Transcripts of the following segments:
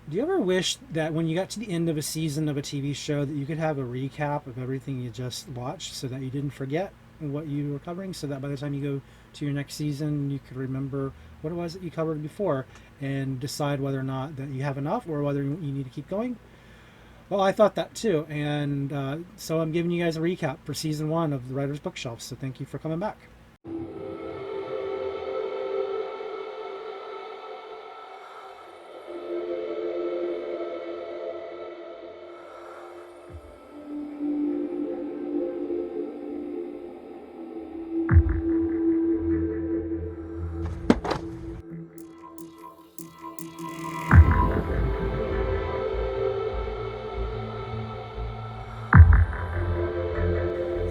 Do you ever wish that when you got to the end of a season of a TV show that you could have a recap of everything you just watched so that you didn't forget what you were covering, so that by the time you go to your next season you could remember what it was that you covered before and decide whether or not that you have enough or whether you need to keep going? Well, I thought that too, and so I'm giving you guys a recap for season 1 of the Writer's Bookshelf, so thank you for coming back.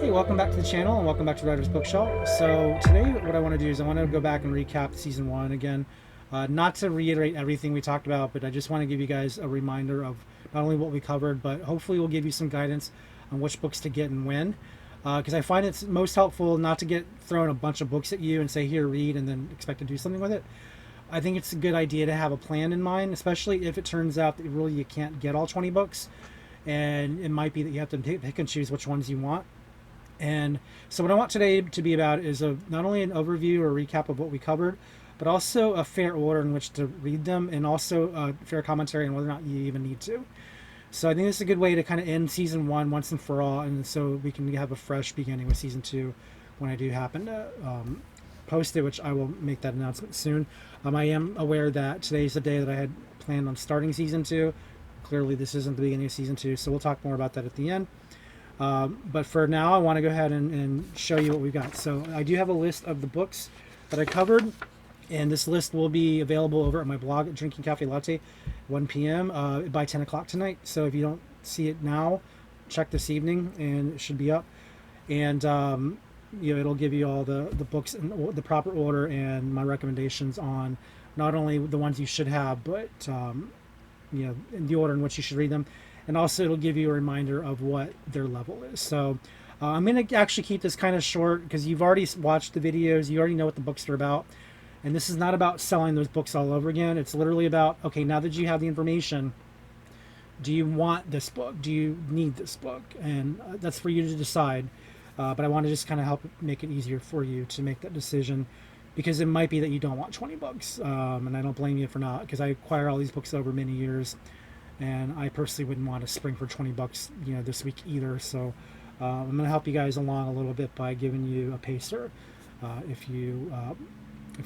Hey, welcome back to the channel and welcome back to Writer's Bookshelf. So today what I want to do is I want to go back and recap season 1 again. Not to reiterate everything we talked about, but I just want to give you guys a reminder of not only what we covered, but hopefully we'll give you some guidance on which books to get and when. Because I find it's most helpful not to get thrown a bunch of books at you and say, here, read, and then expect to do something with it. I think it's a good idea to have a plan in mind, especially if it turns out that really you can't get all 20 books. And it might be that you have to pick and choose which ones you want. And so what I want today to be about is not only an overview or recap of what we covered, but also a fair order in which to read them, and also a fair commentary on whether or not you even need to. So I think this is a good way to kind of end season 1 once and for all, and so we can have a fresh beginning with season 2 when I do happen to post it, which I will make that announcement soon. I am aware that today's the day that I had planned on starting season 2. Clearly this isn't the beginning of season 2, so we'll talk more about that at the end. But for now, I want to go ahead and show you what we've got. So I do have a list of the books that I covered, and this list will be available over at my blog at Drinking Cafe Latte, 1 p.m. By 10 o'clock tonight. So if you don't see it now, check this evening, and it should be up. And it'll give you all the books in the proper order and my recommendations on not only the ones you should have, but in the order in which you should read them. And also it'll give you a reminder of what their level is. So I'm going to actually keep this kind of short because you've already watched the videos. You already know what the books are about. And this is not about selling those books all over again. It's literally about, okay, now that you have the information, do you want this book? Do you need this book? And that's for you to decide. But I want to just kind of help make it easier for you to make that decision, because it might be that you don't want 20 books. And I don't blame you for not, because I acquired all these books over many years. And I personally wouldn't want to spring for 20 bucks, this week either. So I'm going to help you guys along a little bit by giving you a pacer if you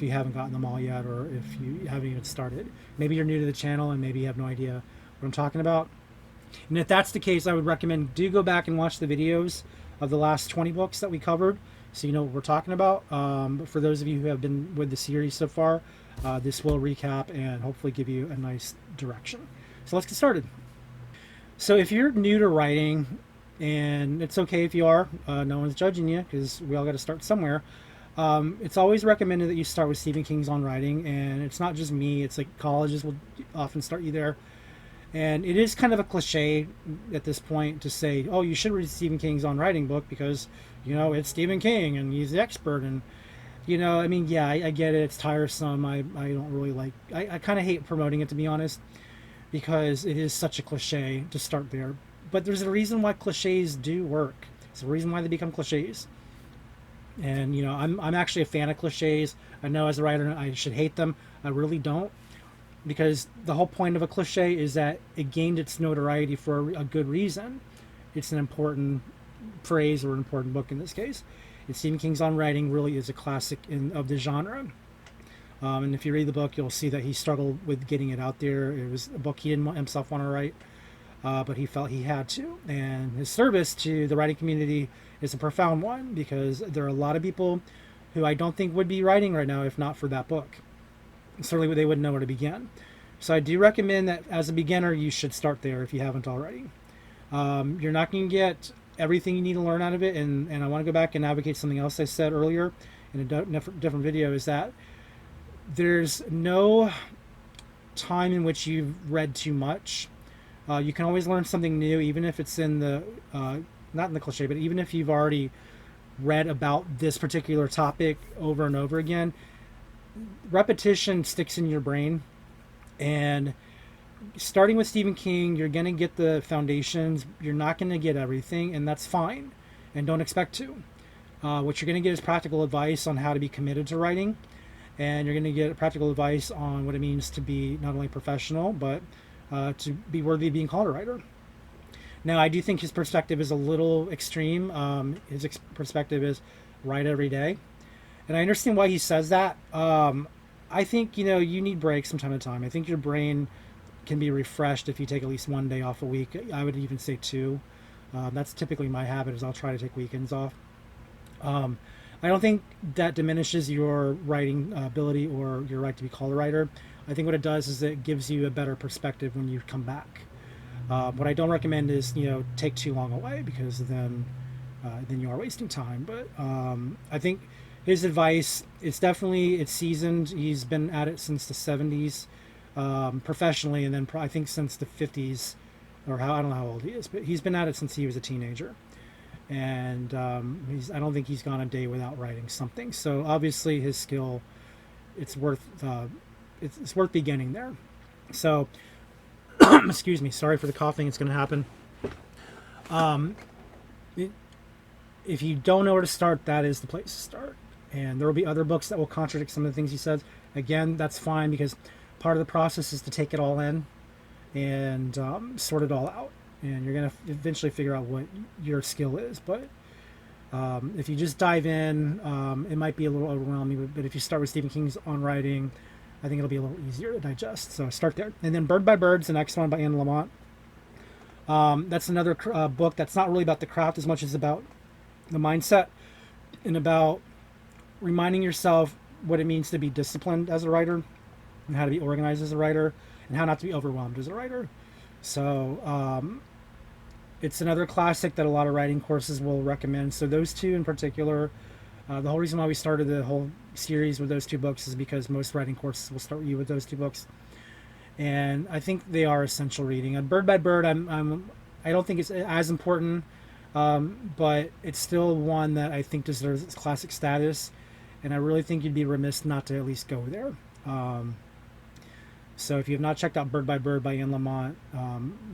haven't gotten them all yet, or if you haven't even started. Maybe you're new to the channel and maybe you have no idea what I'm talking about. And if that's the case, I would recommend do go back and watch the videos of the last 20 books that we covered, so you know what we're talking about. But for those of you who have been with the series so far, this will recap and hopefully give you a nice direction. So let's get started. So if you're new to writing, and it's okay if you are, no one's judging you because we all got to start somewhere. It's always recommended that you start with Stephen King's On Writing, and it's not just me, it's like colleges will often start you there. And it is kind of a cliche at this point to say, oh, you should read Stephen King's On Writing book because, it's Stephen King and he's the expert. And, yeah, I get it. It's tiresome. I don't really like, I kind of hate promoting it, to be honest, because it is such a cliche to start there. But there's a reason why cliches do work. It's a reason why they become cliches. And, I'm actually a fan of cliches. I know as a writer I should hate them. I really don't. Because the whole point of a cliche is that it gained its notoriety for a good reason. It's an important phrase, or an important book in this case. And Stephen King's On Writing really is a classic of the genre. And if you read the book, you'll see that he struggled with getting it out there. It was a book he didn't himself want to write, but he felt he had to. And his service to the writing community is a profound one, because there are a lot of people who I don't think would be writing right now if not for that book. Certainly they wouldn't know where to begin. So I do recommend that as a beginner, you should start there if you haven't already. You're not going to get everything you need to learn out of it. And I want to go back and advocate something else I said earlier in a different video, is that there's no time in which you've read too much. You can always learn something new, even if it's in the, not in the cliche, but even if you've already read about this particular topic over and over again. Repetition sticks in your brain, and starting with Stephen King, you're going to get the foundations. You're not going to get everything, and that's fine. And don't expect to. What you're going to get is practical advice on how to be committed to writing. And you're going to get practical advice on what it means to be not only professional, but to be worthy of being called a writer. Now, I do think his perspective is a little extreme. His perspective is write every day. And I understand why he says that. I think, you need breaks from time to time. I think your brain can be refreshed if you take at least one day off a week. I would even say two. That's typically my habit, is I'll try to take weekends off. I don't think that diminishes your writing ability or your right to be called a writer. I think what it does is it gives you a better perspective when you come back. What I don't recommend is, take too long away, because then you are wasting time. But I think his advice, it's seasoned. He's been at it since the 70s professionally, and then I think since the 50s, or I don't know how old he is, but he's been at it since he was a teenager. And I don't think he's gone a day without writing something. So obviously his skill, it's worth beginning there. So excuse me, sorry for the coughing. It's going to happen. If you don't know where to start, that is the place to start. And there will be other books that will contradict some of the things he says. Again, that's fine, because part of the process is to take it all in and sort it all out. And you're going to eventually figure out what your skill is. But if you just dive in, it might be a little overwhelming. But if you start with Stephen King's on writing, I think it'll be a little easier to digest. So start there. And then Bird by Bird's the next one by Anne Lamott. That's another book that's not really about the craft as much as about the mindset and about reminding yourself what it means to be disciplined as a writer, and how to be organized as a writer, and how not to be overwhelmed as a writer. So it's another classic that a lot of writing courses will recommend. So those two in particular, the whole reason why we started the whole series with those two books is because most writing courses will start you with those two books. And I think they are essential reading. Bird by Bird, I don't think it's as important, but it's still one that I think deserves its classic status. And I really think you'd be remiss not to at least go there. So if you have not checked out Bird by Anne Lamott,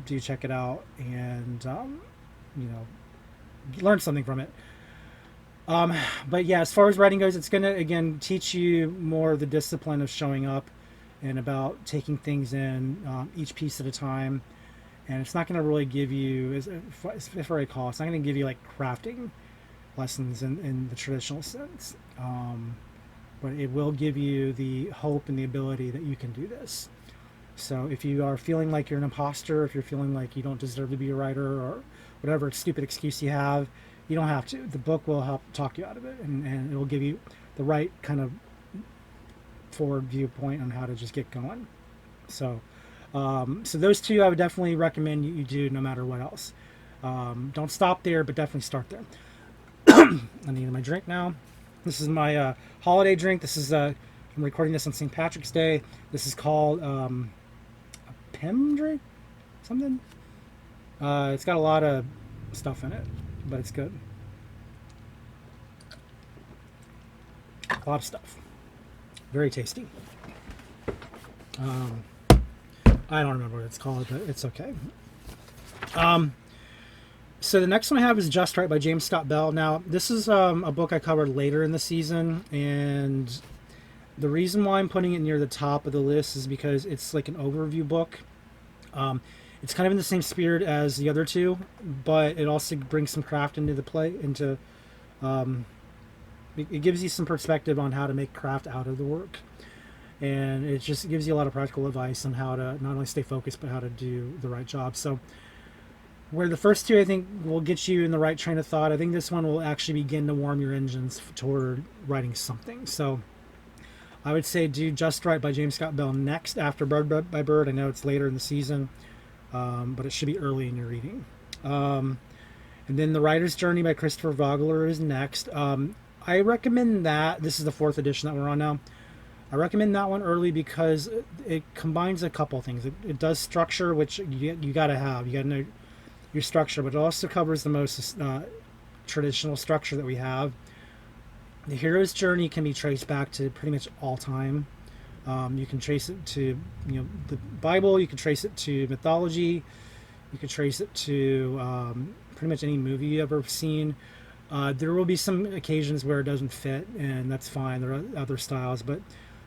do check it out and, learn something from it. But yeah, as far as writing goes, it's going to, again, teach you more of the discipline of showing up and about taking things in each piece at a time. And it's not going to really give you, if I recall, it's not going to give you like crafting lessons in the traditional sense. But it will give you the hope and the ability that you can do this. So if you are feeling like you're an imposter, if you're feeling like you don't deserve to be a writer, or whatever stupid excuse you have, you don't have to. The book will help talk you out of it, and it will give you the right kind of forward viewpoint on how to just get going. So so those two I would definitely recommend you do no matter what else. Don't stop there, but definitely start there. I need my drink now. This is my holiday drink. This is I'm recording this on St. Patrick's Day. This is called a Pim drink, something. It's got a lot of stuff in it, but it's good. A lot of stuff. Very tasty. I don't remember what it's called, but it's okay. So the next one I have is Just Right by James Scott Bell. Now, this is a book I covered later in the season, and the reason why I'm putting it near the top of the list is because it's like an overview book. It's kind of in the same spirit as the other two, but it also brings some craft into the play. It gives you some perspective on how to make craft out of the work, and it just gives you a lot of practical advice on how to not only stay focused but how to do the right job. So where the first two I think will get you in the right train of thought, I think this one will actually begin to warm your engines toward writing something. So I would say do Just Right by James Scott Bell next after Bird by Bird. I know it's later in the season, but it should be early in your reading. And then The Writer's Journey by Christopher Vogler is next. I recommend that. This is the 4th edition that we're on now. I recommend that one early because it combines a couple things. It does structure, which you got to have. You got to know your structure, but it also covers the most traditional structure that we have. The hero's journey can be traced back to pretty much all time. You can trace it to the Bible. You can trace it to mythology. You can trace it to pretty much any movie you've ever seen. There will be some occasions where it doesn't fit, and that's fine. There are other styles, but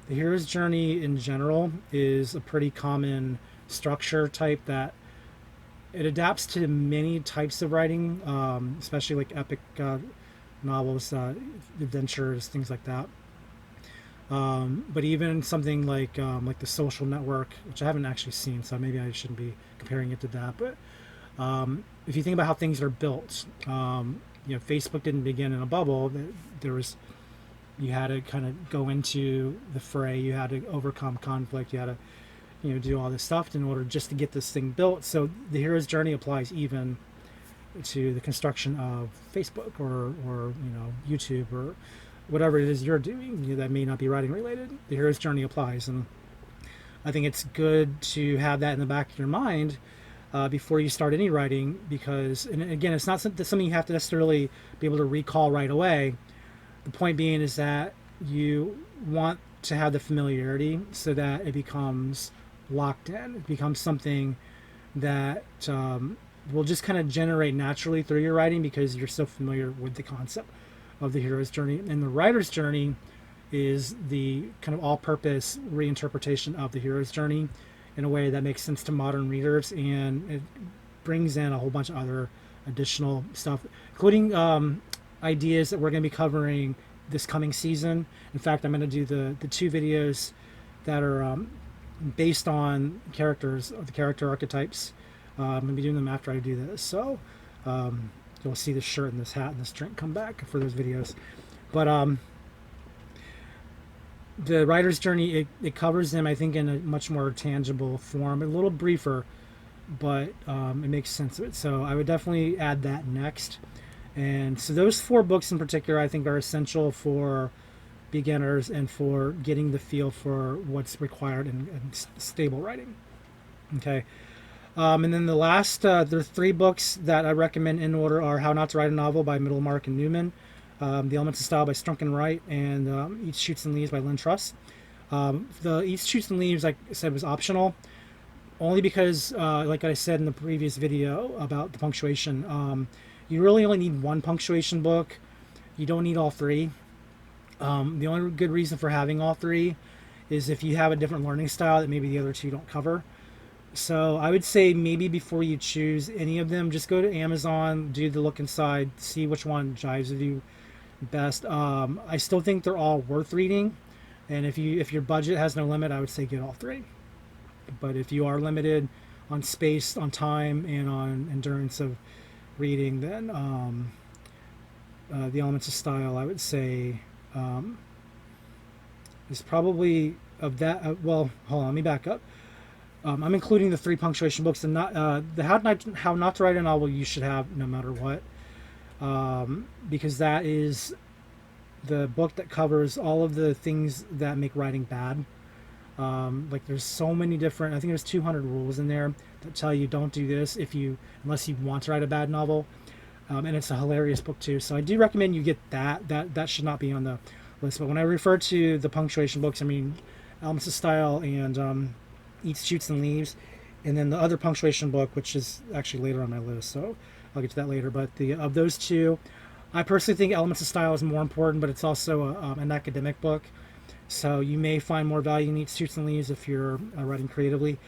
the hero's journey in general is a pretty common structure type that it adapts to many types of writing, especially like epic novels, adventures, things like that. But even something like The Social Network, which I haven't actually seen, so maybe I shouldn't be comparing it to that. But if you think about how things are built, Facebook didn't begin in a bubble. There was You had to kind of go into the fray. You had to overcome conflict. You had to do all this stuff in order just to get this thing built. So the hero's journey applies even to the construction of Facebook or YouTube or whatever it is you're doing that may not be writing related. The hero's journey applies, and I think it's good to have that in the back of your mind before you start any writing, because, and again, it's not something you have to necessarily be able to recall right away. The point being is that you want to have the familiarity so that it becomes locked in. It becomes something that will just kind of generate naturally through your writing because you're so familiar with the concept of the hero's journey. And the writer's journey is the kind of all-purpose reinterpretation of the hero's journey in a way that makes sense to modern readers, and it brings in a whole bunch of other additional stuff, including ideas that we're going to be covering this coming season. In fact, I'm going to do the 2 videos that are based on characters, the character archetypes. I'm going to be doing them after I do this. So you'll see this shirt and this hat and this drink come back for those videos. But the writer's journey, it covers them, I think, in a much more tangible form, a little briefer, but it makes sense of it. So I would definitely add that next. And so those 4 books in particular, I think, are essential for beginners and for getting the feel for what's required in stable writing. Okay. And then the last, there are 3 books that I recommend in order are How Not to Write a Novel by Middlemark and Newman, The Elements of Style by Strunk and Wright, and Eats, Shoots, and Leaves by Lynn Truss. The Eats, Shoots, and Leaves, like I said, was optional, only because, like I said in the previous video about the punctuation, you really only need 1 punctuation book. You don't need all 3. The only good reason for having all 3 is if you have a different learning style that maybe the other 2 don't cover. So I would say maybe before you choose any of them, just go to Amazon, do the look inside, see which one jives with you best. I still think they're all worth reading, and if your budget has no limit, I would say get all 3. But if you are limited on space, on time, and on endurance of reading, then The Elements of Style, I would say, is probably of that. Well, hold on, let me back up. I'm including the 3 punctuation books, and not the How Not to Write a Novel you should have no matter what, because that is the book that covers all of the things that make writing bad. Like there's so many different, I think there's 200 rules in there that tell you don't do this unless you want to write a bad novel. And it's a hilarious book too. So I do recommend you get that. That should not be on the list. But when I refer to the punctuation books, I mean Elements of Style and Eats, Shoots, and Leaves, and then the other punctuation book, which is actually later on my list. So I'll get to that later. But of those 2, I personally think Elements of Style is more important, but it's also an academic book. So you may find more value in Eats, Shoots, and Leaves if you're writing creatively.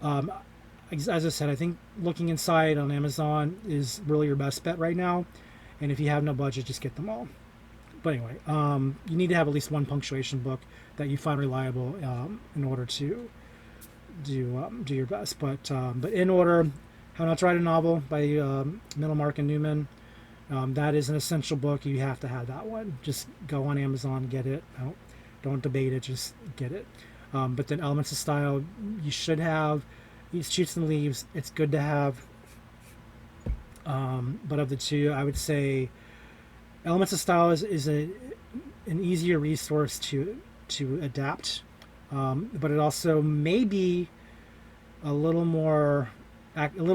As I said, I think looking inside on Amazon is really your best bet right now. And if you have no budget, just get them all. But anyway, you need to have at least 1 punctuation book that you find reliable in order to do your best. But in order, How Not to Write a Novel by Middlemark and Newman. That is an essential book. You have to have that one. Just go on Amazon, get it. Don't debate it, just get it. But then Elements of Style, you should have. Eats, Shoots, and Leaves, it's good to have. But of the 2, I would say Elements of Style is an easier resource to adapt. But it also may be a little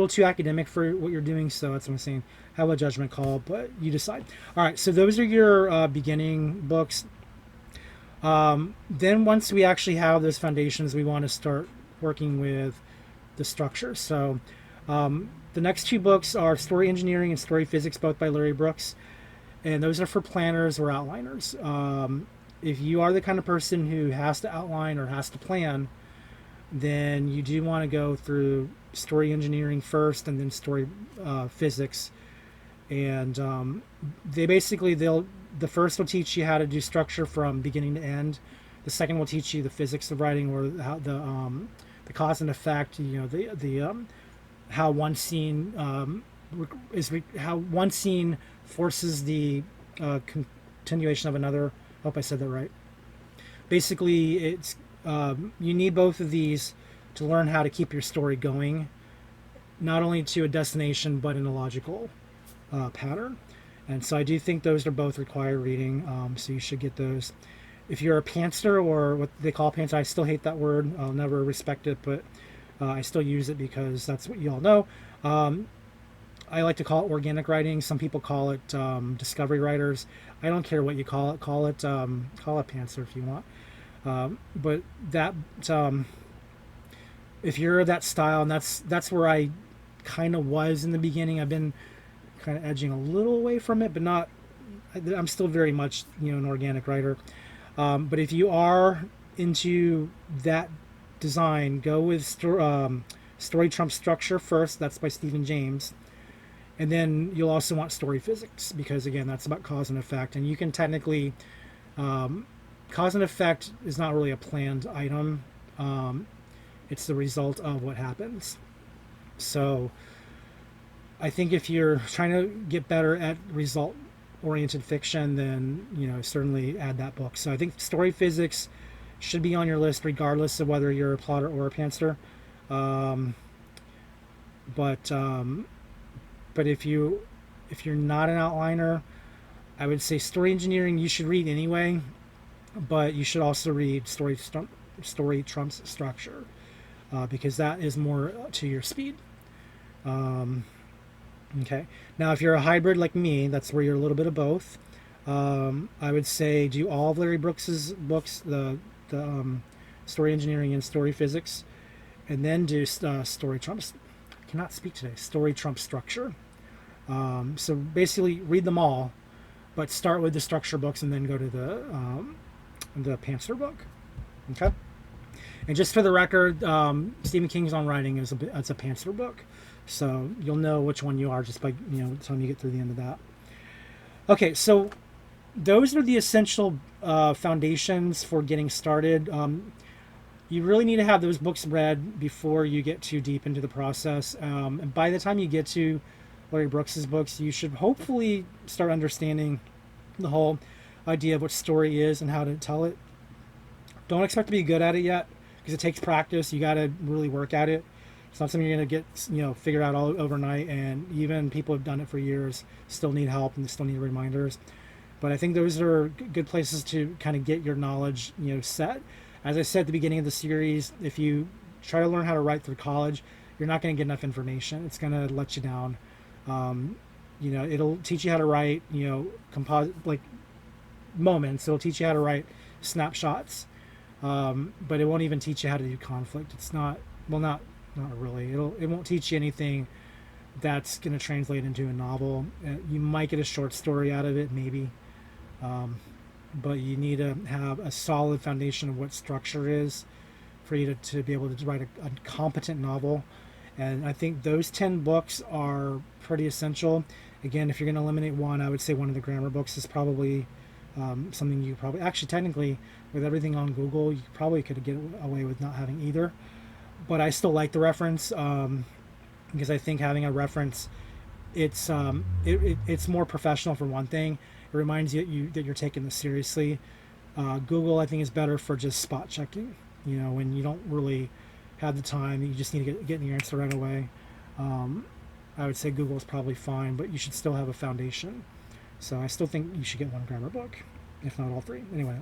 too academic for what you're doing. So that's what I'm saying. Have a judgment call, but you decide. All right, so those are your beginning books. Then once we actually have those foundations, we want to start working with the structure. So the next two books are Story Engineering and Story Physics, both by Larry Brooks, and those are for planners or outliners. If you are the kind of person who has to outline or has to plan, then you do want to go through Story Engineering first and then Story Physics. And the first will teach you how to do structure from beginning to end. The second will teach you the physics of writing, or how the cause and effect. How one scene how one scene forces the continuation of another. I hope I said that right. Basically, it's you need both of these to learn how to keep your story going, not only to a destination but in a logical pattern. And so I do think those are both required reading, so you should get those. If you're a pantser, or what they call pantser, I still hate that word. I'll never respect it, but I still use it because that's what you all know. I like to call it organic writing. Some people call it discovery writers. I don't care what you call it. Call it pantser if you want. But that if you're that style, and that's where I kind of was in the beginning. I've been kind of edging a little away from it, but not. I'm still very much an organic writer. But if you are into that design, go with Story Trumps Structure first. That's by Stephen James. And then you'll also want Story Physics, because again, that's about cause and effect. And you can technically, cause and effect is not really a planned item. It's the result of what happens. So I think if you're trying to get better at result-oriented fiction, then certainly add that book. So I think Story Physics should be on your list regardless of whether you're a plotter or a pantser. But if you're not an outliner, I would say Story Engineering you should read anyway, but you should also read Story Trumps Structure, because that is more to your speed. Okay. Now, if you're a hybrid like me, that's where you're a little bit of both. I would say do all of Larry Brooks's books, the Story Engineering and Story Physics, and then do Story Trumps. I cannot speak today. Story Trumps Structure. So basically, read them all, but start with the structure books and then go to the pantser book. Okay. And just for the record, Stephen King's On Writing it's a pantser book. So you'll know which one you are just by the time you get through the end of that. Okay, so those are the essential foundations for getting started. You really need to have those books read before you get too deep into the process. And by the time you get to Larry Brooks's books, you should hopefully start understanding the whole idea of what story is and how to tell it. Don't expect to be good at it yet, because it takes practice. You got to really work at it. It's not something you're going to get, figured out all overnight, and even people who've done it for years still need help and still need reminders. But I think those are good places to kind of get your knowledge, set. As I said at the beginning of the series, if you try to learn how to write through college, you're not going to get enough information. It's going to let you down. It'll teach you how to write, composite, like moments. It'll teach you how to write snapshots, but it won't even teach you how to do conflict. It's not really. It won't teach you anything that's going to translate into a novel. You might get a short story out of it, maybe, but you need to have a solid foundation of what structure is for you to be able to write a competent novel. And I think those 10 books are pretty essential. Again, if you're going to eliminate one, I would say one of the grammar books is probably something you probably actually technically with everything on Google, you probably could get away with not having either. But I still like the reference because I think having a reference, it's more professional for one thing. It reminds you that you're taking this seriously. Google, I think, is better for just spot checking. When you don't really have the time, you just need to get your answer right away. I would say Google is probably fine, but you should still have a foundation. So I still think you should get one grammar book, if not all three. Anyway,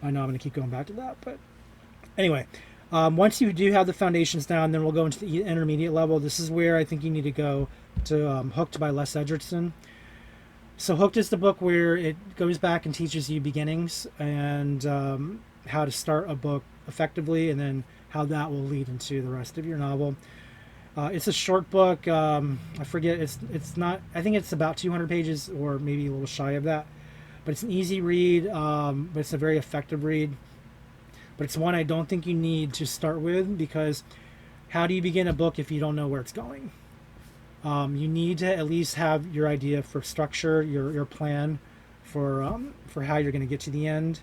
I know I'm going to keep going back to that, but anyway. Once you do have the foundations down, then we'll go into the intermediate level. This is where I think you need to go to Hooked by Les Edgerton. So Hooked is the book where it goes back and teaches you beginnings and how to start a book effectively, and then how that will lead into the rest of your novel. It's a short book. I forget. It's not. I think it's about 200 pages, or maybe a little shy of that. But it's an easy read. But it's a very effective read. But it's one I don't think you need to start with, because how do you begin a book if you don't know where it's going? You need to at least have your idea for structure, your plan for how you're going to get to the end,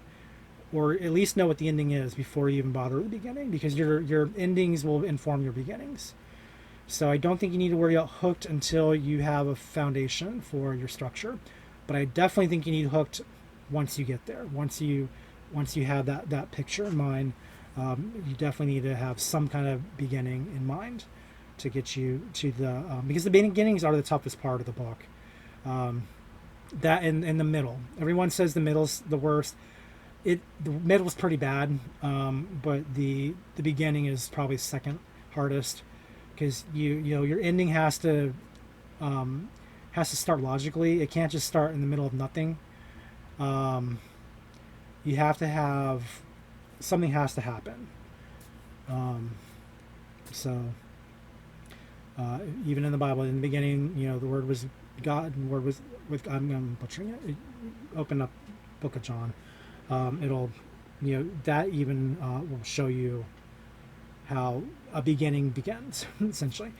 or at least know what the ending is before you even bother with the beginning, because your endings will inform your beginnings. So I don't think you need to worry about Hooked until you have a foundation for your structure, but I definitely think you need Hooked once you get there. Once you have that picture in mind, you definitely need to have some kind of beginning in mind to get you to the because the beginnings are the toughest part of the book. That and the middle. Everyone says the middle's the worst. The middle's pretty bad, but the beginning is probably second hardest, because you know your ending has to start logically. It can't just start in the middle of nothing. You have to have something has to happen. So even in the Bible, in the beginning, you know, the Word was God, and the Word was with God. I'm butchering it. Open up Book of John. It'll, you know, that even will show you how a beginning begins, essentially.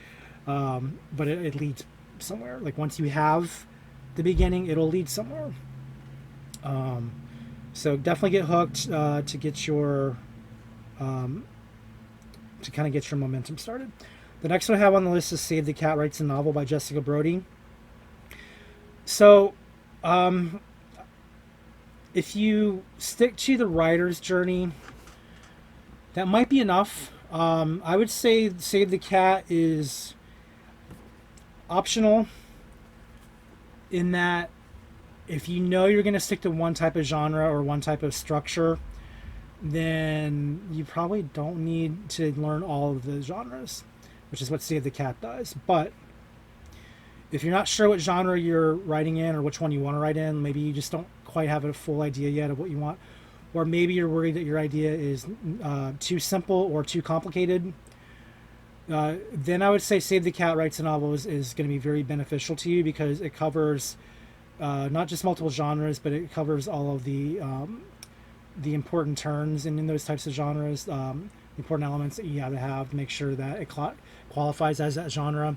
But it leads somewhere. Like once you have the beginning, it'll lead somewhere. So definitely get Hooked to get your to kind of get your momentum started. The next one I have on the list is Save the Cat Writes a Novel by Jessica Brody. So, if you stick to the writer's journey, that might be enough. I would say Save the Cat is optional, in that if you know you're going to stick to one type of genre or one type of structure, then you probably don't need to learn all of the genres, which is what Save the Cat does. But if you're not sure what genre you're writing in, or which one you want to write in, maybe you just don't quite have a full idea yet of what you want, or maybe you're worried that your idea is too simple or too complicated, then I would say Save the Cat Writes a Novel is going to be very beneficial to you, because it covers not just multiple genres, but it covers all of the important turns in those types of genres, the important elements that you have to make sure that it qualifies as that genre.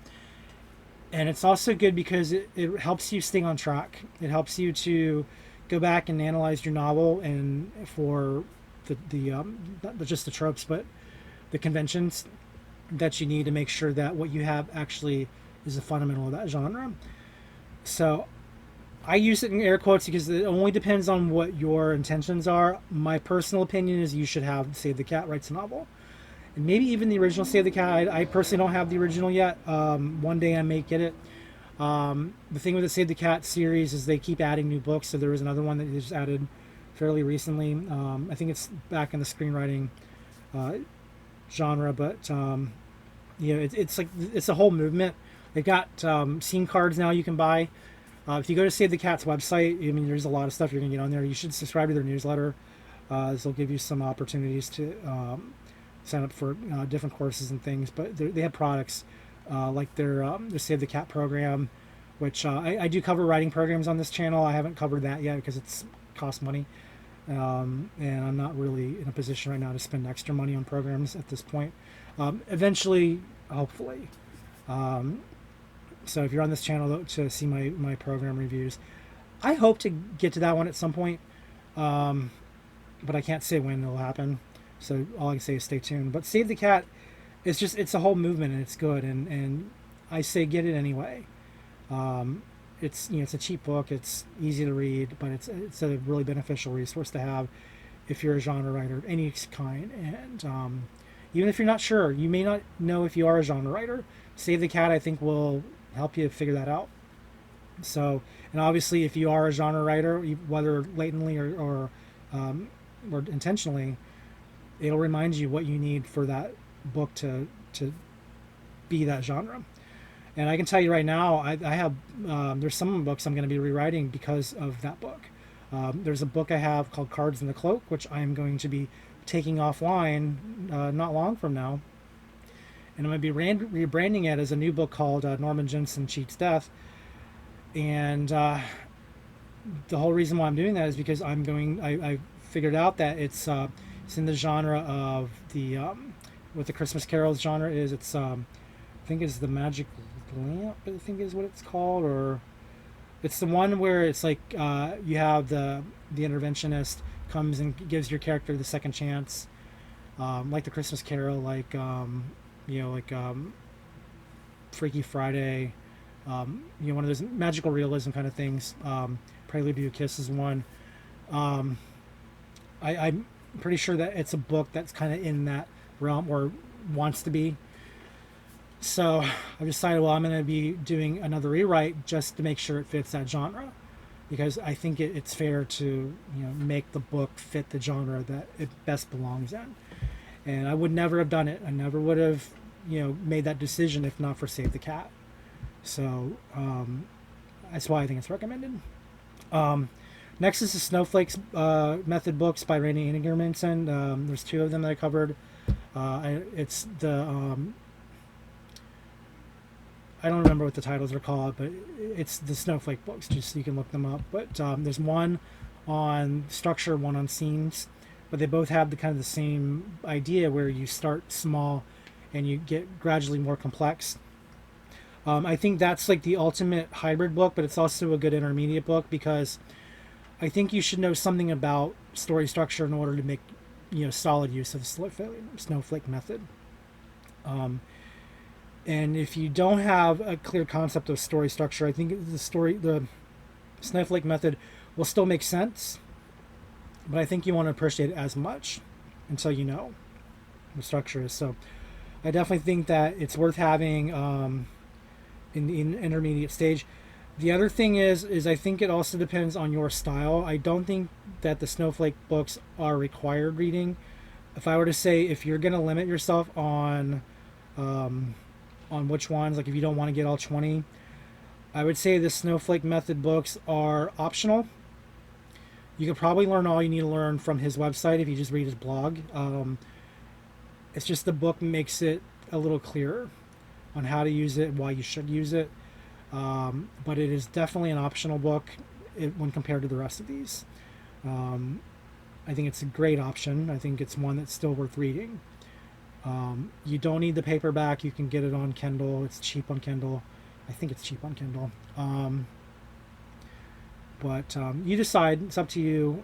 And it's also good because it helps you stay on track. It helps you to go back and analyze your novel, and for not just the tropes, but the conventions that you need to make sure that what you have actually is the fundamental of that genre. So I use it in air quotes because it only depends on what your intentions are. My personal opinion is you should have Save the Cat Writes a Novel. And maybe even the original Save the Cat. I personally don't have the original yet. One day I may get it. The thing with the Save the Cat series is they keep adding new books. So there was another one that they just added fairly recently. I think it's back in the screenwriting genre, but you know, it's like it's a whole movement. They've got scene cards now you can buy. If you go to Save the Cat's website, I mean, there's a lot of stuff you're gonna get on there. You should subscribe to their newsletter. This will give you some opportunities to sign up for different courses and things. But they have products like their Save the Cat program, which I do cover writing programs on this channel. I haven't covered that yet because it's cost money, and I'm not really in a position right now to spend extra money on programs at this point. Eventually, hopefully. So if you're on this channel to see my program reviews, I hope to get to that one at some point, but I can't say when it'll happen. So all I can say is stay tuned. But Save the Cat, it's a whole movement, and it's good, and I say get it anyway. It's it's a cheap book, it's easy to read, but it's a really beneficial resource to have if you're a genre writer of any kind. And even if you're not sure, you may not know if you are a genre writer, Save the Cat I think will help you figure that out. So, and obviously if you are a genre writer, whether latently or intentionally, it'll remind you what you need for that book to be that genre. And I can tell you right now, I have there's some books I'm going to be rewriting because of that book. There's a book I have called Cards in the Cloak, which I'm going to be taking offline not long from now, and I'm going to be rebranding it as a new book called Norman Jensen Cheats Death. And the whole reason why I'm doing that is because I figured out that it's in the genre of the what the Christmas Carols genre is. It's I think it's the Magic Lamp, I think is what it's called, or it's the one where it's like you have the interventionist comes and gives your character the second chance, like the Christmas Carol, like like Freaky Friday, one of those magical realism kind of things. Prelude to a Kiss is one. I'm pretty sure that it's a book that's kind of in that realm or wants to be. So I've decided, well, I'm going to be doing another rewrite just to make sure it fits that genre, because I think it's fair to make the book fit the genre that it best belongs in. And I would never have done it. I never would have made that decision if not for Save the Cat. So that's why I think it's recommended. Next is the Snowflake Method books by Randy Ingermanson. There's two of them that I covered. It's the I don't remember what the titles are called, but it's the Snowflake books, just so you can look them up. But there's one on structure, one on scenes, but they both have the kind of the same idea where you start small and you get gradually more complex. I think that's like the ultimate hybrid book, but it's also a good intermediate book, because I think you should know something about story structure in order to make solid use of the Snowflake Method. And if you don't have a clear concept of story structure, I think the Snowflake Method will still make sense, but I think you want to appreciate it as much until you know the structure is. So I definitely think that it's worth having in the intermediate stage. The other thing is I think it also depends on your style. I don't think that the Snowflake books are required reading. If I were to say, if you're going to limit yourself on which ones, like if you don't want to get all 20, I would say the Snowflake Method books are optional. You could probably learn all you need to learn from his website if you just read his blog. It's just the book makes it a little clearer on how to use it, why you should use it. But it is definitely an optional book when compared to the rest of these. I think it's a great option. I think it's one that's still worth reading. You don't need the paperback. You can get it on Kindle. It's cheap on Kindle. I think it's cheap on Kindle. But you decide. It's up to you.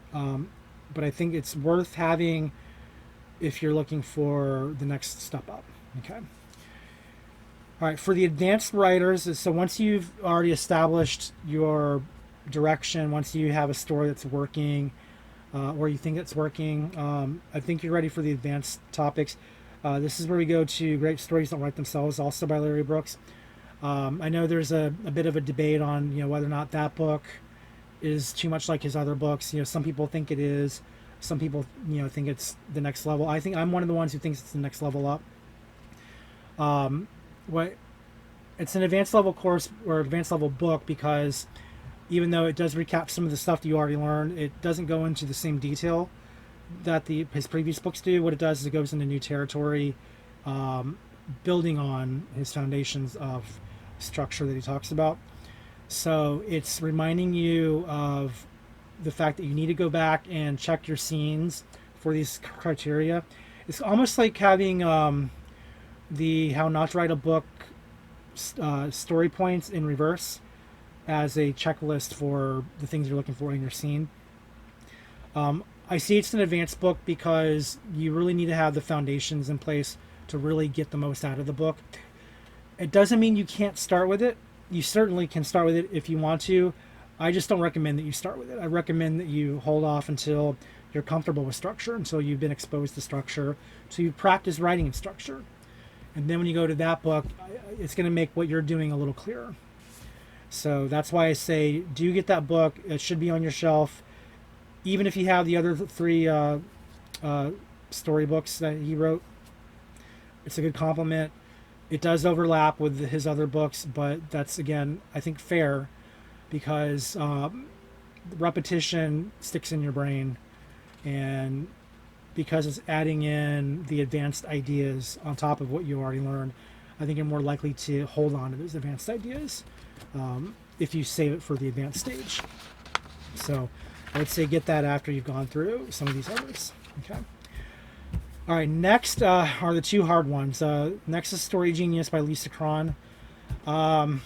But I think it's worth having if you're looking for the next step up. Okay. All right. For the advanced writers, so once you've already established your direction, once you have a story that's working, or you think it's working, I think you're ready for the advanced topics. This is where we go to Great Stories Don't Write Themselves, also by Larry Brooks. I know there's a bit of a debate on whether or not that book is too much like his other books. Some people think it is. Some people think it's the next level. I think I'm one of the ones who thinks it's the next level up. It's an advanced level course or advanced level book because even though it does recap some of the stuff that you already learned, it doesn't go into the same detail that his previous books do. What it does is it goes into new territory, building on his foundations of structure that he talks about. So it's reminding you of the fact that you need to go back and check your scenes for these criteria. It's almost like having the How Not to Write a Book story points in reverse as a checklist for the things you're looking for in your scene. I see it's an advanced book because you really need to have the foundations in place to really get the most out of the book. It doesn't mean you can't start with it. You certainly can start with it if you want to. I just don't recommend that you start with it. I recommend that you hold off until you're comfortable with structure, until you've been exposed to structure, so you practice writing in structure. And then when you go to that book, it's going to make what you're doing a little clearer. So that's why I say, do get that book. It should be on your shelf. Even if you have the other three storybooks that he wrote, it's a good compliment. It does overlap with his other books, but that's, again, I think fair, because repetition sticks in your brain, and because it's adding in the advanced ideas on top of what you already learned, I think you're more likely to hold on to those advanced ideas if you save it for the advanced stage. So I would say get that after you've gone through some of these others. Okay. All right, next are the two hard ones. Next is Story Genius by Lisa Cron. I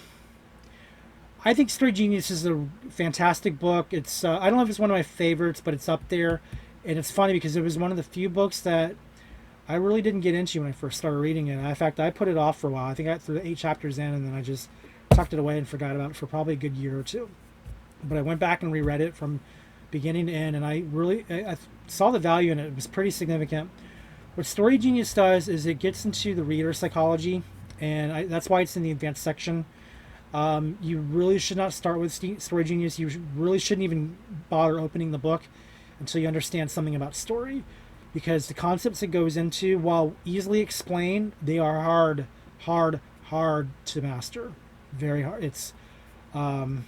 think Story Genius is a fantastic book. It's I don't know if it's one of my favorites, but it's up there. And it's funny because it was one of the few books that I really didn't get into when I first started reading it. In fact, I put it off for a while. I think I got through the 8 chapters in, and then I just tucked it away and forgot about it for probably a good year or two. But I went back and reread it from beginning to end, and I saw the value in it. It was pretty significant. What Story Genius does is it gets into the reader psychology, and that's why it's in the advanced section. You really should not start with Story Genius. You really shouldn't even bother opening the book until you understand something about story, because the concepts it goes into, while easily explained, they are hard to master. Very hard. It's and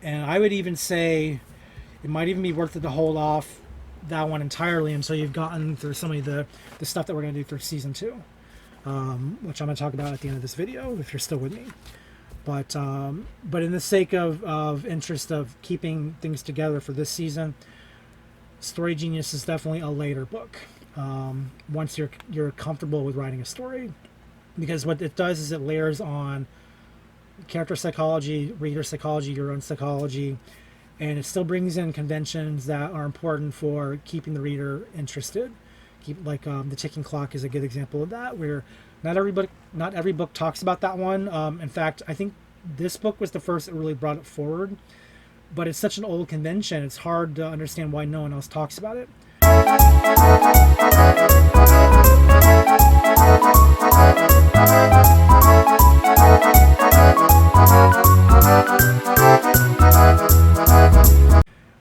I would even say it might even be worth it to hold off that one entirely until you've gotten through some of the stuff that we're going to do through season 2, which I'm going to talk about at the end of this video if you're still with me. But in the sake of interest of keeping things together for this season, Story Genius is definitely a later book. Once you're comfortable with writing a story, because what it does is it layers on character psychology, reader psychology, your own psychology, and it still brings in conventions that are important for keeping the reader interested. The ticking clock is a good example of that, where not every book talks about that one. In fact, I think this book was the first that really brought it forward. But it's such an old convention, it's hard to understand why no one else talks about it.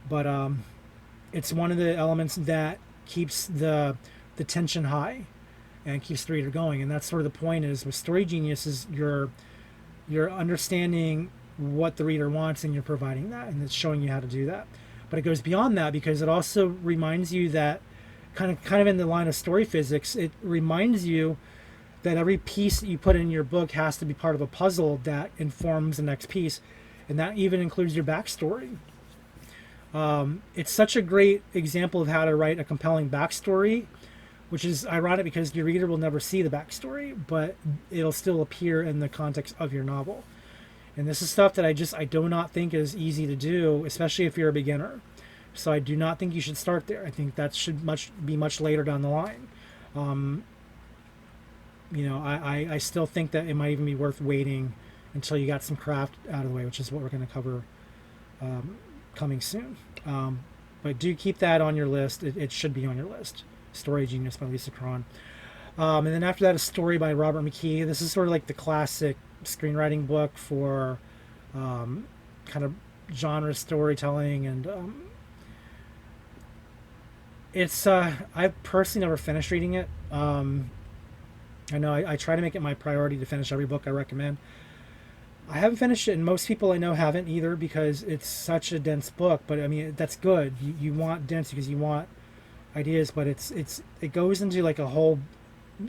But it's one of the elements that keeps the tension high and keeps the reader going. And that's sort of the point is with Story Genius is you're understanding what the reader wants, and you're providing that, and it's showing you how to do that. But it goes beyond that, because it also reminds you that kind of in the line of story physics, it reminds you that every piece that you put in your book has to be part of a puzzle that informs the next piece, and that even includes your backstory. It's such a great example of how to write a compelling backstory, which is ironic because your reader will never see the backstory, but it'll still appear in the context of your novel. And this is stuff that I do not think is easy to do, especially if you're a beginner. So I do not think you should start there. I think that should be much later down the line. I still think that it might even be worth waiting until you got some craft out of the way, which is what we're going to cover coming soon. But do keep that on your list. It should be on your list. Story Genius by Lisa Cron. And then after that, a story by Robert McKee. This is sort of like the classic screenwriting book for kind of genre storytelling, and it's I personally never finished reading it. I know I try to make it my priority to finish every book I recommend. I haven't finished it, and most people I know haven't either, because it's such a dense book. But I mean, that's good. You want dense because you want ideas, but it goes into like a whole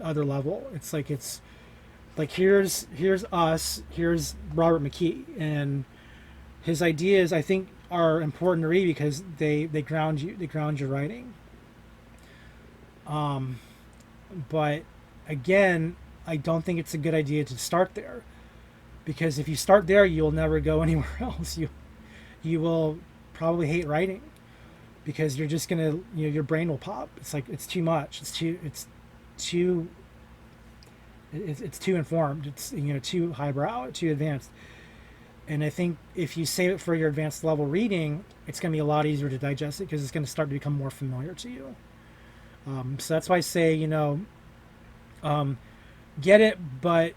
other level. It's like here's us, here's Robert McKee, and his ideas I think are important to read because they ground your writing. But again, I don't think it's a good idea to start there, because if you start there, you'll never go anywhere else. You will probably hate writing, because you're just gonna your brain will pop. It's like it's too much. It's too informed. It's too highbrow, too advanced. And I think if you save it for your advanced level reading, it's going to be a lot easier to digest it, because it's going to start to become more familiar to you. So that's why I say get it, but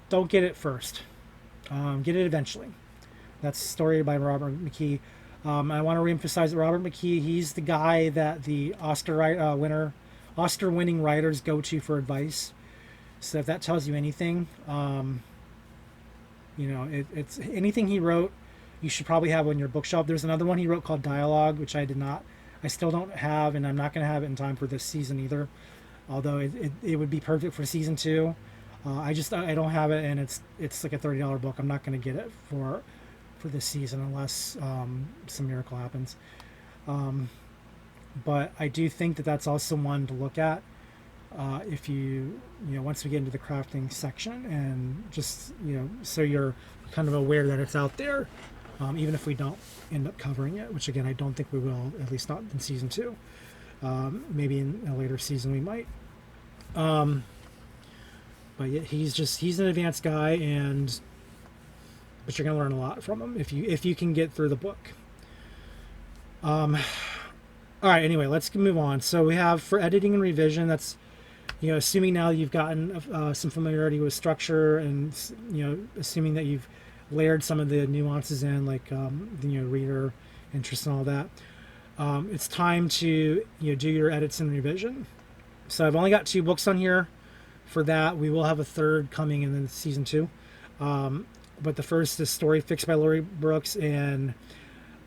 don't get it first. Get it eventually. That's a story by Robert McKee. I want to reemphasize that Robert McKee, he's the guy that the Oscar winning writers go to for advice. So if that tells you anything, it's anything he wrote, you should probably have on your bookshelf. There's another one he wrote called Dialogue, which I still don't have, and I'm not going to have it in time for this season either. Although it would be perfect for season 2. I don't have it, and it's like a $30 book. I'm not going to get it for this season unless some miracle happens. But I do think that that's also one to look at if once we get into the crafting section, and just so you're kind of aware that it's out there, even if we don't end up covering it, which again I don't think we will, at least not in season 2. Maybe in a later season we might. But yeah, he's an advanced guy, but you're gonna learn a lot from him if you can get through the book. All right. Anyway, let's move on. So we have for editing and revision. That's assuming now you've gotten some familiarity with structure, and assuming that you've layered some of the nuances in, like reader interest and all that. It's time to do your edits and revision. So I've only got 2 books on here for that. We will have a third coming in the season 2. But the first is Story Fix by Lori Brooks, and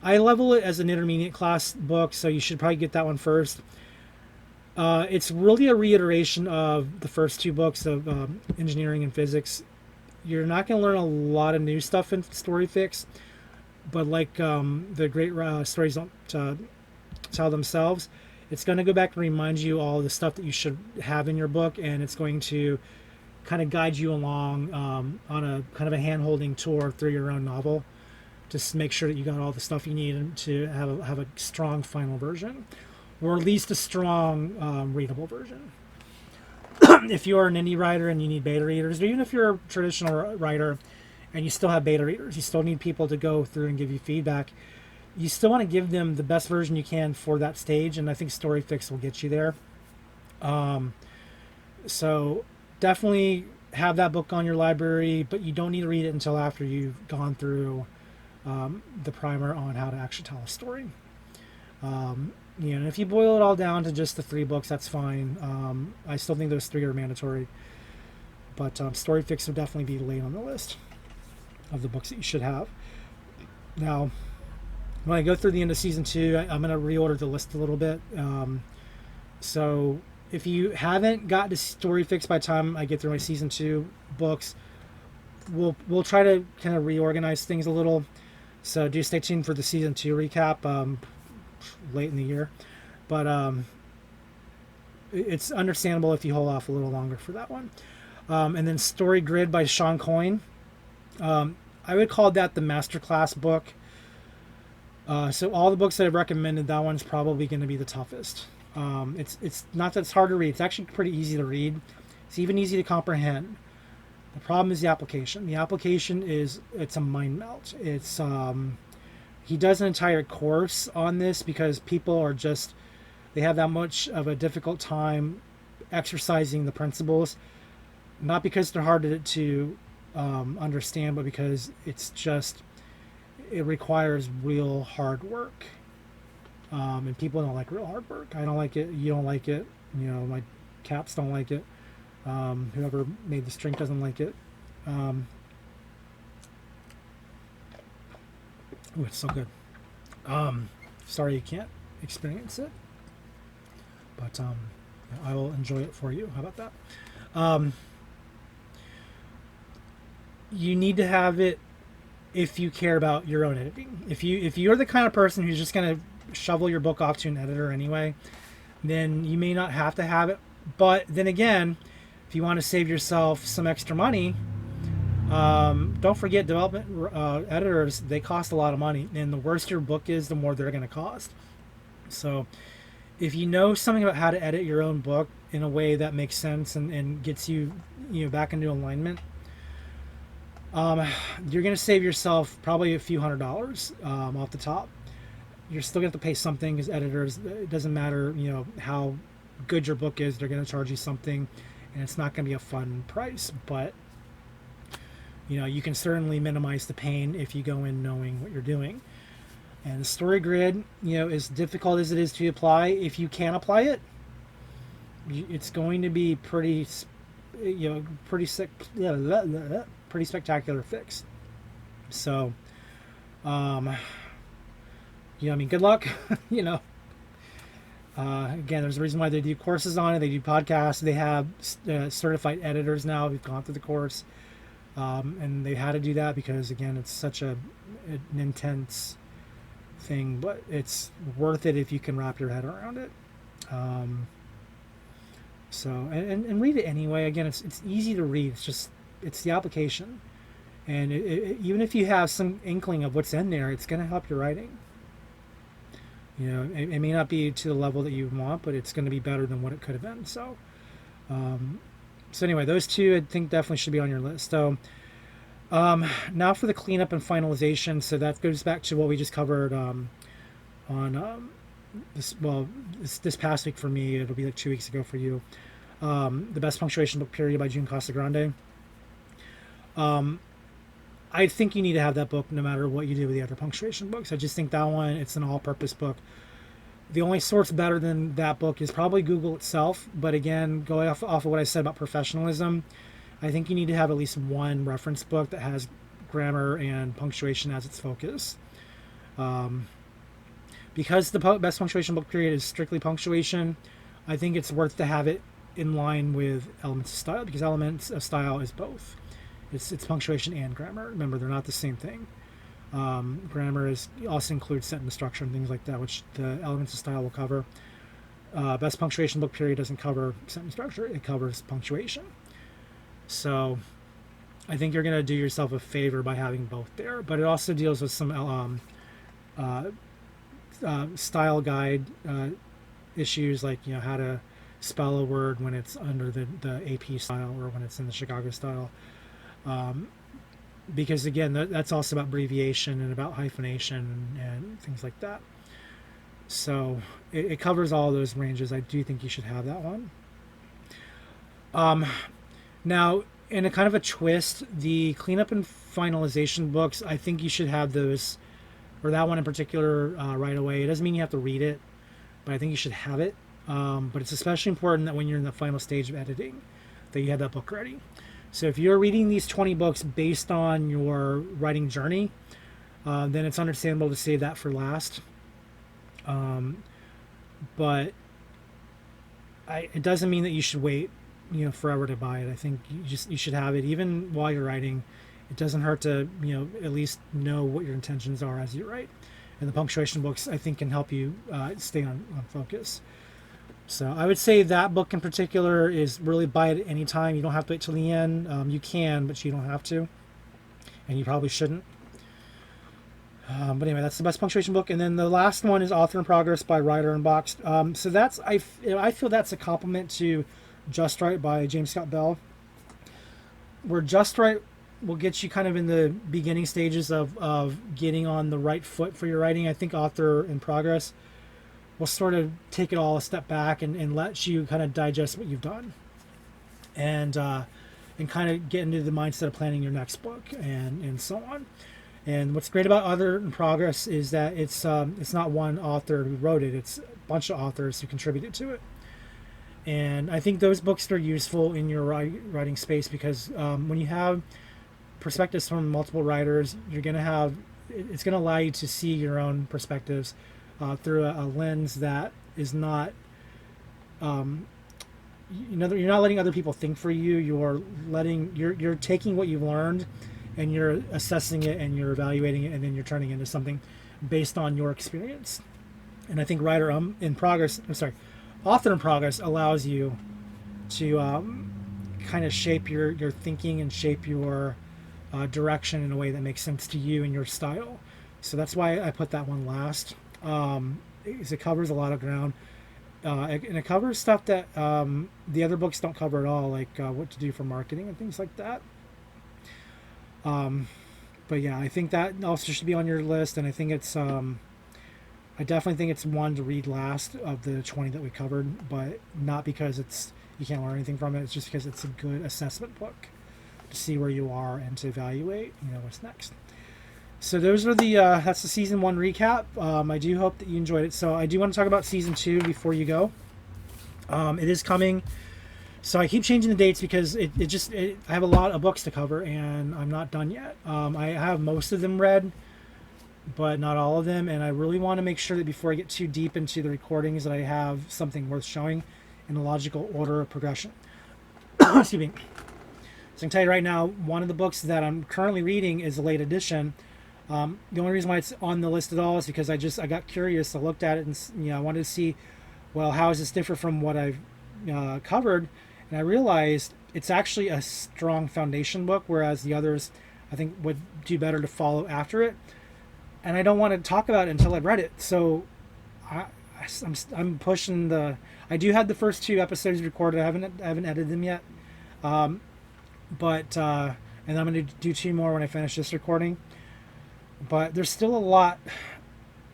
I level it as an intermediate class book, so you should probably get that one first. It's really a reiteration of the first 2 books of engineering and physics. You're not going to learn a lot of new stuff in Story Fix, but like the great stories don't tell themselves, it's going to go back and remind you all the stuff that you should have in your book, and it's going to kind of guide you along on a kind of a hand-holding tour through your own novel. Just make sure that you got all the stuff you need to have a strong final version, or at least a strong readable version. If you're an indie writer and you need beta readers, or even if you're a traditional writer and you still have beta readers, you still need people to go through and give you feedback. You still want to give them the best version you can for that stage, and I think Story Fix will get you there. So definitely have that book on your library, but you don't need to read it until after you've gone through the primer on how to actually tell a story. And if you boil it all down to just the 3 books, that's fine. I still think those 3 are mandatory, but Story Fix will definitely be laid on the list of the books that you should have. Now, when I go through the end of season 2, I'm going to reorder the list a little bit. So if you haven't got to Story Fix by the time I get through my season 2 books, we'll try to kind of reorganize things a little. So do stay tuned for the season 2 recap late in the year. But it's understandable if you hold off a little longer for that one. And then Story Grid by Sean Coyne. I would call that the masterclass book. So all the books that I've recommended, that one's probably going to be the toughest. It's not that it's hard to read. It's actually pretty easy to read. It's even easy to comprehend. The problem is the application. The application it's a mind melt. It's he does an entire course on this because people they have that much of a difficult time exercising the principles, not because they're hard to understand, but because it requires real hard work. And people don't like real hard work. I don't like it. You don't like it. My cats don't like it. Whoever made this drink doesn't like it. Oh, it's so good. Sorry you can't experience it, but I will enjoy it for you. How about that? You need to have it if you care about your own editing. If you're the kind of person who's just going to shovel your book off to an editor anyway, then you may not have to have it. But then again, if you want to save yourself some extra money, don't forget development editors, they cost a lot of money, and the worse your book is, the more they're going to cost. So if you know something about how to edit your own book in a way that makes sense and gets you back into alignment, you're going to save yourself probably a few $100s off the top. You're still going to have to pay something as editors. It doesn't matter how good your book is, they're going to charge you something, and it's not going to be a fun price, but you can certainly minimize the pain if you go in knowing what you're doing. And the Story Grid, as difficult as it is to apply, if you can apply it, it's going to be pretty pretty sick, pretty spectacular fix. So, I mean, good luck. you know, Again, there's a reason why they do courses on it. They do podcasts. They have certified editors now who've gone through the course, and they had to do that because, again, it's such an intense thing, but it's worth it if you can wrap your head around it. And read it anyway. Again, it's easy to read. It's the application, and even if you have some inkling of what's in there, it's going to help your writing. It may not be to the level that you want, but it's going to be better than what it could have been. So anyway, those two I think definitely should be on your list. So now for the cleanup and finalization. So that goes back to what we just covered this past week for me. It'll be like 2 weeks ago for you. The Best Punctuation Book Period by June Casagrande. I think you need to have that book no matter what you do with the other punctuation books. I just think that one, it's an all-purpose book. The only source better than that book is probably Google itself. But again, going off of what I said about professionalism, I think you need to have at least one reference book that has grammar and punctuation as its focus. Because the Best Punctuation Book Period is strictly punctuation, I think it's worth to have it in line with Elements of Style, because Elements of Style is both. It's punctuation and grammar. Remember, they're not the same thing. Grammar also includes sentence structure and things like that, which the Elements of Style will cover. Best Punctuation Book Period doesn't cover sentence structure. It covers punctuation. So I think you're going to do yourself a favor by having both there. But it also deals with some style guide issues, like how to spell a word when it's under the AP style or when it's in the Chicago style. Because again, that's also about abbreviation and about hyphenation and things like that. So it covers all those ranges. I do think you should have that one. Now, in a kind of a twist, the cleanup and finalization books, I think you should have those, or that one in particular, right away. It doesn't mean you have to read it, but I think you should have it. But it's especially important that when you're in the final stage of editing, that you have that book ready. So if you're reading these 20 books based on your writing journey, then it's understandable to save that for last. But it doesn't mean that you should wait, forever to buy it. I think you should have it even while you're writing. It doesn't hurt to, at least know what your intentions are as you write. And the punctuation books, I think, can help you stay on focus. So I would say that book in particular is really buy it at any time. You don't have to wait till the end. You can, but you don't have to. And you probably shouldn't. But anyway, that's the Best Punctuation book. And then the last one is Author in Progress by Writer Unboxed. So that's I feel that's a compliment to Just Right by James Scott Bell. Where Just Right will get you kind of in the beginning stages of getting on the right foot for your writing. I think Author in Progress will sort of take it all a step back and let you kind of digest what you've done and kind of get into the mindset of planning your next book and so on. And what's great about Author in Progress is that it's not one author who wrote it. It's a bunch of authors who contributed to it. And I think those books are useful in your writing space because when you have perspectives from multiple writers, it's going to allow you to see your own perspectives through a lens that is not, you're not letting other people think for you. You're taking what you've learned, and you're assessing it, and you're evaluating it, and then you're turning it into something based on your experience. And I think Author in Progress allows you to kind of shape your thinking and shape your direction in a way that makes sense to you and your style. So that's why I put that one last. It covers a lot of ground, and it covers stuff that the other books don't cover at all, like what to do for marketing and things like that. But yeah, I think that also should be on your list, and I think it's I definitely think it's one to read last of the 20 that we covered, but not because you can't learn anything from it. It's just because it's a good assessment book to see where you are and to evaluate what's next. So those are that's the season 1 recap. I do hope that you enjoyed it. So I do want to talk about season 2 before you go. It is coming So I keep changing the dates because I have a lot of books to cover and I'm not done yet. I have most of them read, but not all of them, and I really want to make sure that before I get too deep into the recordings that I have something worth showing in a logical order of progression. Excuse me. So I can tell you right now, one of the books that I'm currently reading is a late edition. The only reason why it's on the list at all is because I got curious. I looked at it and I wanted to see, well, how is this different from what I've covered, and I realized it's actually a strong foundation book, whereas the others I think would do better to follow after it. And I don't want to talk about it until I've read it. So I'm pushing the. I do have the first 2 episodes recorded. I haven't edited them yet, but and I'm going to do 2 more when I finish this recording. But there's still a lot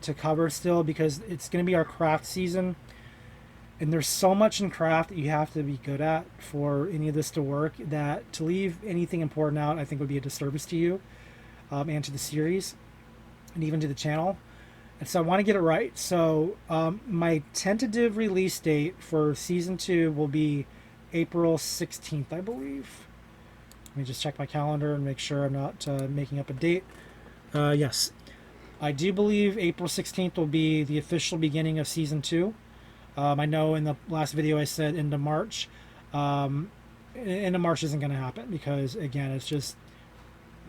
to cover still because it's going to be our craft season. And there's so much in craft that you have to be good at for any of this to work, that to leave anything important out I think would be a disservice to you, and to the series and even to the channel. And so I want to get it right. So my tentative release date for season 2 will be April 16th, I believe. Let me just check my calendar and make sure I'm not making up a date. Yes, I do believe April 16th will be the official beginning of season 2. I know in the last video I said end of March. End of March isn't going to happen because, again, it's just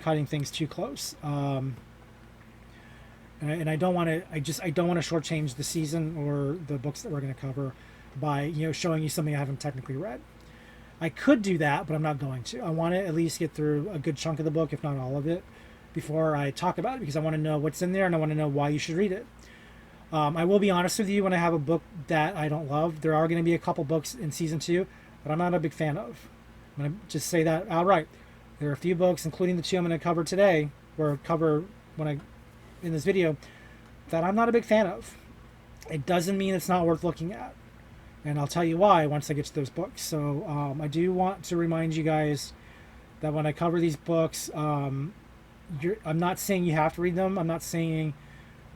cutting things too close. And I don't want to. I don't want to shortchange the season or the books that we're going to cover by showing you something I haven't technically read. I could do that, but I'm not going to. I want to at least get through a good chunk of the book, if not all of it, before I talk about it, because I want to know what's in there and I want to know why you should read it. I will be honest with you, when I have a book that I don't love, there are going to be a couple books in season 2 that I'm not a big fan of. I'm going to just say that outright. There are a few books, including the 2 I'm going to cover today, or cover in this video, that I'm not a big fan of. It doesn't mean it's not worth looking at. And I'll tell you why once I get to those books. So I do want to remind you guys that when I cover these books, I'm not saying you have to read them. I'm not saying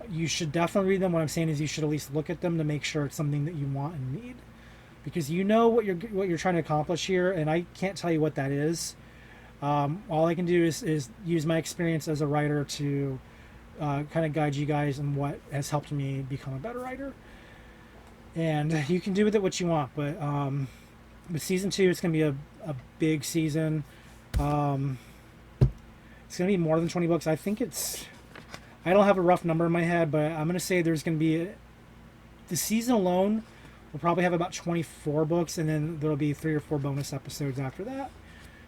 you should definitely read them. What I'm saying is you should at least look at them to make sure it's something that you want and need, because you know what you're trying to accomplish here, and I can't tell you what that is. All I can do is use my experience as a writer to kind of guide you guys in what has helped me become a better writer. And you can do with it what you want, but with season 2, it's going to be a big season. It's going to be more than 20 books. I think I don't have a rough number in my head, but I'm going to say there's going to be the season alone will probably have about 24 books, and then there'll be 3 or 4 bonus episodes after that.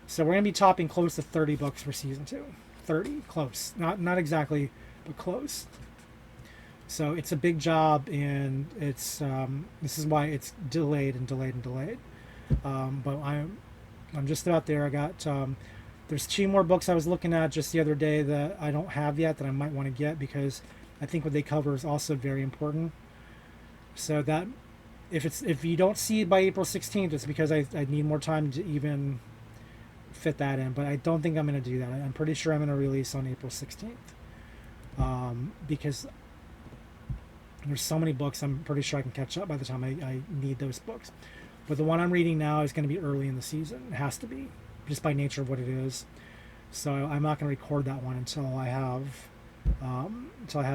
So we're going to be topping close to 30 books for season 2. 30, close. Not exactly, but close. So it's a big job, and it's this is why it's delayed and delayed and delayed. But I'm just about there. I got there's 2 more books I was looking at just the other day that I don't have yet that I might want to get, because I think what they cover is also very important. So that if you don't see it by April 16th, it's because I need more time to even fit that in. But I don't think I'm going to do that. I'm pretty sure I'm going to release on April 16th, because there's so many books. I'm pretty sure I can catch up by the time I need those books. But the one I'm reading now is going to be early in the season. It has to be, just by nature of what it is. So I'm not going to record that one until I have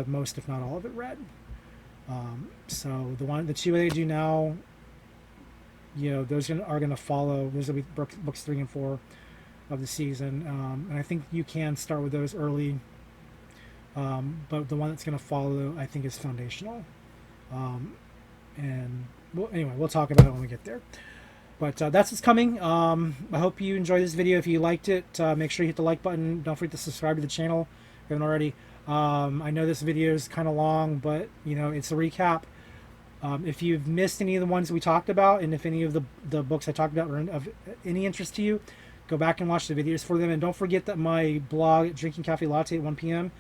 most, if not all of it, read. So the 2 that I do now, those are going to follow. Those will be books 3 and 4 of the season, and I think you can start with those early. But the one that's going to follow, I think, is foundational. And anyway, we'll talk about it when we get there. But that's what's coming. I hope you enjoyed this video. If you liked it, make sure you hit the like button. Don't forget to subscribe to the channel if you haven't already. I know this video is kind of long, but it's a recap. If you've missed any of the ones we talked about, and if any of the books I talked about are of any interest to you, go back and watch the videos for them. And don't forget that my blog, Drinking Cafe Latte at 1 p.m.,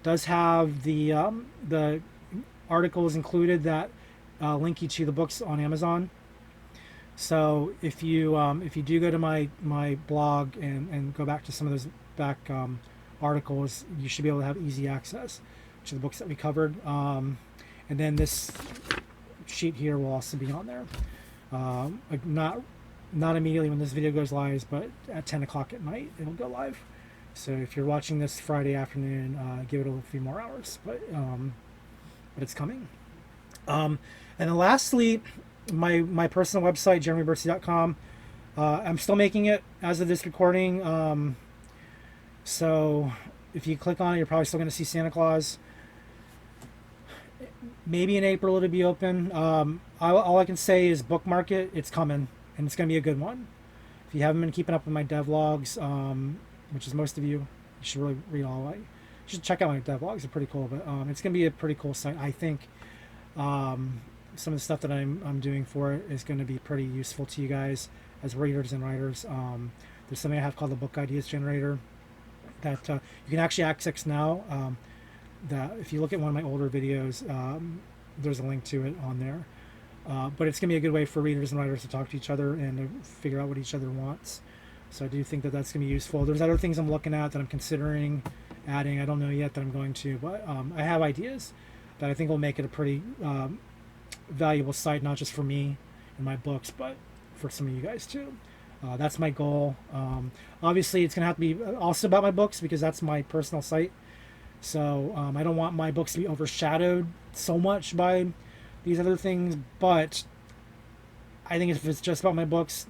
does have the articles included that link you to the books on Amazon. So if you do go to my blog and go back to some of those back articles, you should be able to have easy access to the books that we covered. And then this sheet here will also be on there. not immediately when this video goes live, but at 10 o'clock at night it'll go live. So if you're watching this Friday afternoon, give it a few more hours, but it's coming. And then lastly, my personal website, jeremybertsy.com. I'm still making it as of this recording. So if you click on it, you're probably still going to see Santa Claus. Maybe in April it'll be open. All I can say is bookmark it. It's coming, and it's going to be a good one. If you haven't been keeping up with my devlogs, which is most of you, you should really read all. You should check out my devlogs. They're pretty cool. But it's going to be a pretty cool site. I think some of the stuff that I'm doing for it is going to be pretty useful to you guys as readers and writers. There's something I have called the Book Ideas Generator that you can actually access now. That if you look at one of my older videos, there's a link to it on there. But it's going to be a good way for readers and writers to talk to each other and to figure out what each other wants. So I do think that that's going to be useful. There's other things I'm looking at that I'm considering adding. I don't know yet that I'm going to, but I have ideas that I think will make it a pretty valuable site, not just for me and my books, but for some of you guys too. That's my goal. Obviously, it's going to have to be also about my books because that's my personal site. So I don't want my books to be overshadowed so much by these other things, but I think if it's just about my books,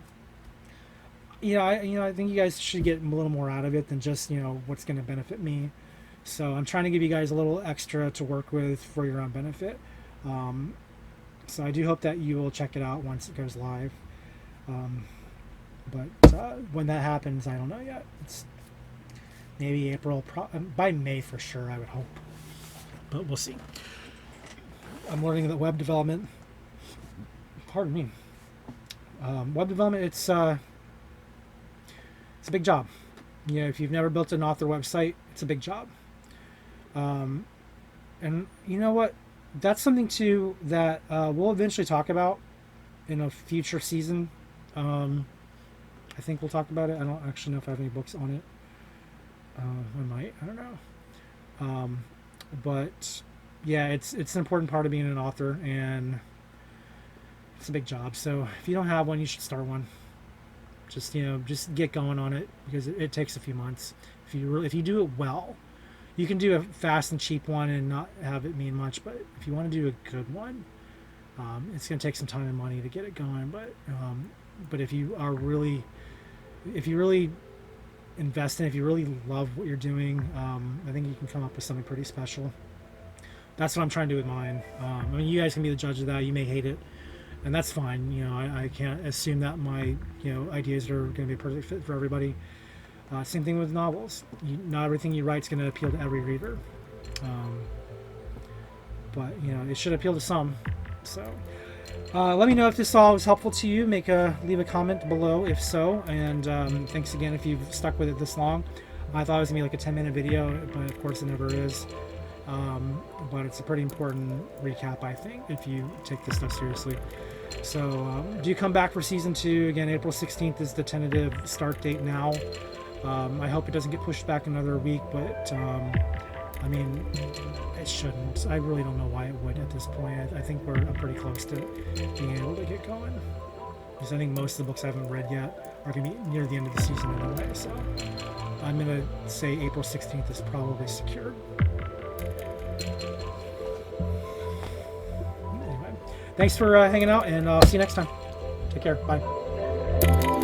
I think you guys should get a little more out of it than just what's going to benefit me. So I'm trying to give you guys a little extra to work with for your own benefit. So I do hope that you will check it out once it goes live. But when that happens, I don't know yet. It's maybe April, by May for sure, I would hope. But we'll see. I'm learning that web development, pardon me, web development, it's a big job. If you've never built an author website, it's a big job. And you know what? That's something too that we'll eventually talk about in a future season. I think we'll talk about it. I don't actually know if I have any books on it. I might. I don't know. But yeah, it's an important part of being an author, and it's a big job. So if you don't have one, you should start one. Just get going on it because it takes a few months. If you do it well, you can do a fast and cheap one and not have it mean much. But if you want to do a good one, it's going to take some time and money to get it going. But if you really invest in it, if you really love what you're doing, I think you can come up with something pretty special. That's what I'm trying to do with mine. You guys can be the judge of that. You may hate it, and that's fine. I can't assume that my ideas are going to be a perfect fit for everybody. Same thing with novels. Not everything you write is going to appeal to every reader, but it should appeal to some. So let me know if this all was helpful to you. Leave a comment below if so, and thanks again if you've stuck with it this long. I thought it was going to be like a 10-minute video, but of course it never is. But it's a pretty important recap, I think, if you take this stuff seriously. So do come back for season 2. Again, April 16th is the tentative start date now. I hope it doesn't get pushed back another week, but it shouldn't. I really don't know why it would at this point. I think we're pretty close to being able to get going, because I think most of the books I haven't read yet are going to be near the end of the season anyway. So I'm going to say April 16th is probably secured. Anyway, thanks for hanging out, and I'll see you next time. Take care. Bye.